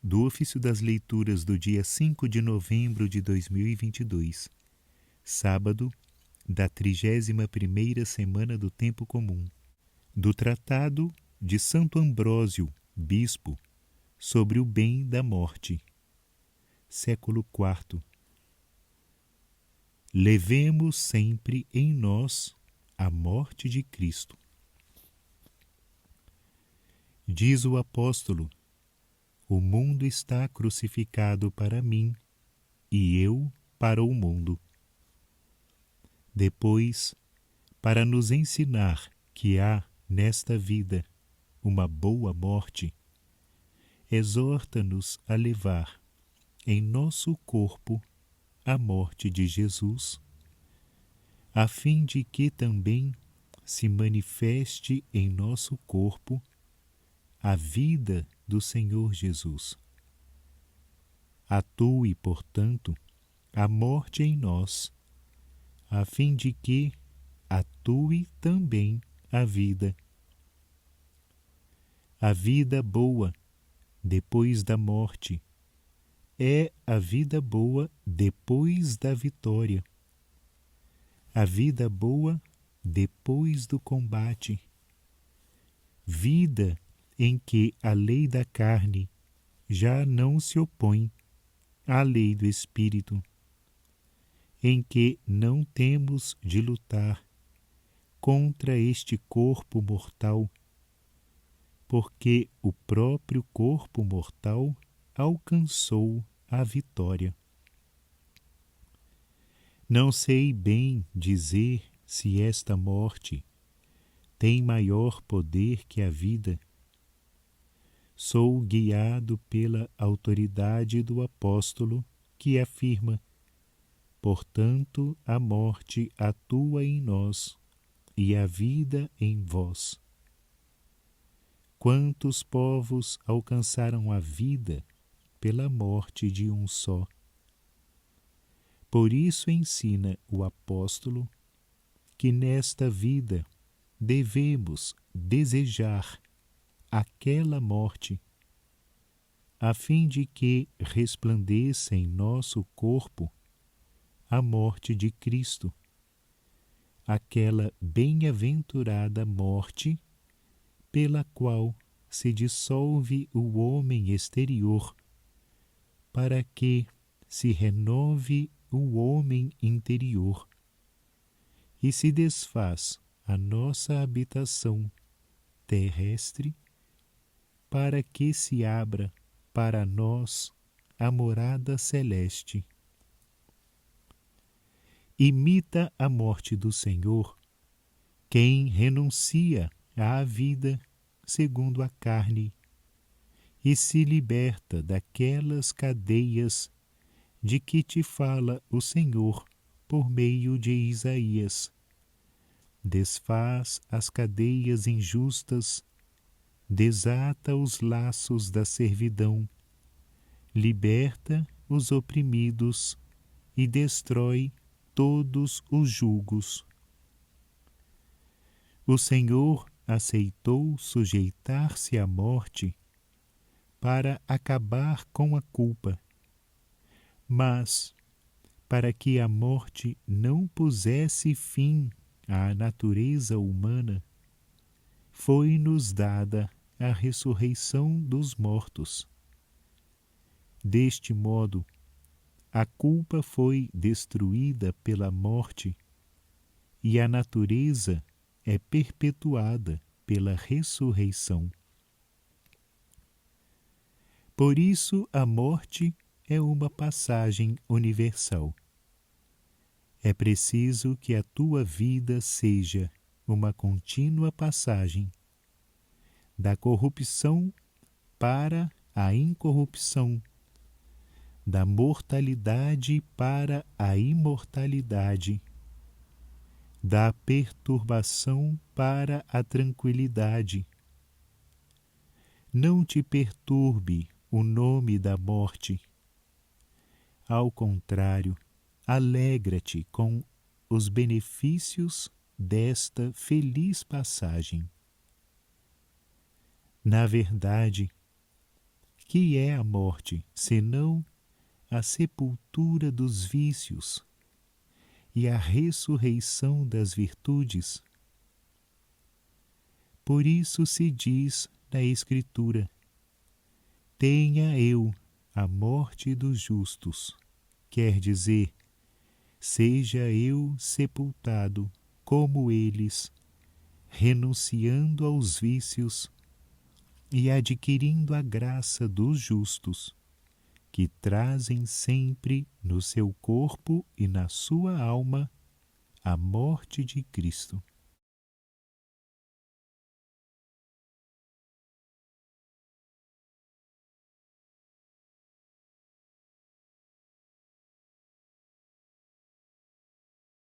do ofício das leituras do dia 5 de novembro de 2022, sábado da 31ª semana do Tempo Comum, do Tratado de Santo Ambrósio, Bispo, sobre o bem da morte, século IV. Levemos sempre em nós a morte de Cristo. Diz o apóstolo: o mundo está crucificado para mim e eu para o mundo. Depois, para nos ensinar que há nesta vida uma boa morte, exorta-nos a levar em nosso corpo a morte de Jesus, a fim de que também se manifeste em nosso corpo a vida do Senhor Jesus. Atue, portanto, a morte em nós, a fim de que atue também a vida. A vida boa, depois da morte, é a vida boa depois da vitória. A vida boa depois do combate. Vida em que a lei da carne já não se opõe à lei do Espírito, em que não temos de lutar contra este corpo mortal, porque o próprio corpo mortal alcançou a vitória. Não sei bem dizer se esta morte tem maior poder que a vida. Sou guiado pela autoridade do apóstolo que afirma: portanto, a morte atua em nós e a vida em vós. Quantos povos alcançaram a vida pela morte de um só? Por isso ensina o apóstolo que nesta vida devemos desejar aquela morte, a fim de que resplandeça em nosso corpo a morte de Cristo, aquela bem-aventurada morte pela qual se dissolve o homem exterior, para que se renove o homem interior e se desfaz a nossa habitação terrestre, para que se abra para nós a morada celeste. Imita a morte do Senhor quem renuncia à vida segundo a carne e se liberta daquelas cadeias de que te fala o Senhor por meio de Isaías. Desfaz as cadeias injustas, desata os laços da servidão, liberta os oprimidos e destrói todos os julgos. O Senhor aceitou sujeitar-se à morte para acabar com a culpa, mas para que a morte não pusesse fim à natureza humana, foi-nos dada a ressurreição dos mortos. Deste modo, a culpa foi destruída pela morte e a natureza é perpetuada pela ressurreição. Por isso, a morte é uma passagem universal. É preciso que a tua vida seja uma contínua passagem da corrupção para a incorrupção, da mortalidade para a imortalidade, da perturbação para a tranquilidade. Não te perturbe o nome da morte. Ao contrário, alegra-te com os benefícios desta feliz passagem. Na verdade, Que é a morte, senão a sepultura dos vícios e a ressurreição das virtudes? Por isso se diz na Escritura: tenha eu a morte dos justos, quer dizer, seja eu sepultado como eles, renunciando aos vícios e adquirindo a graça dos justos, que trazem sempre no seu corpo e na sua alma a morte de Cristo.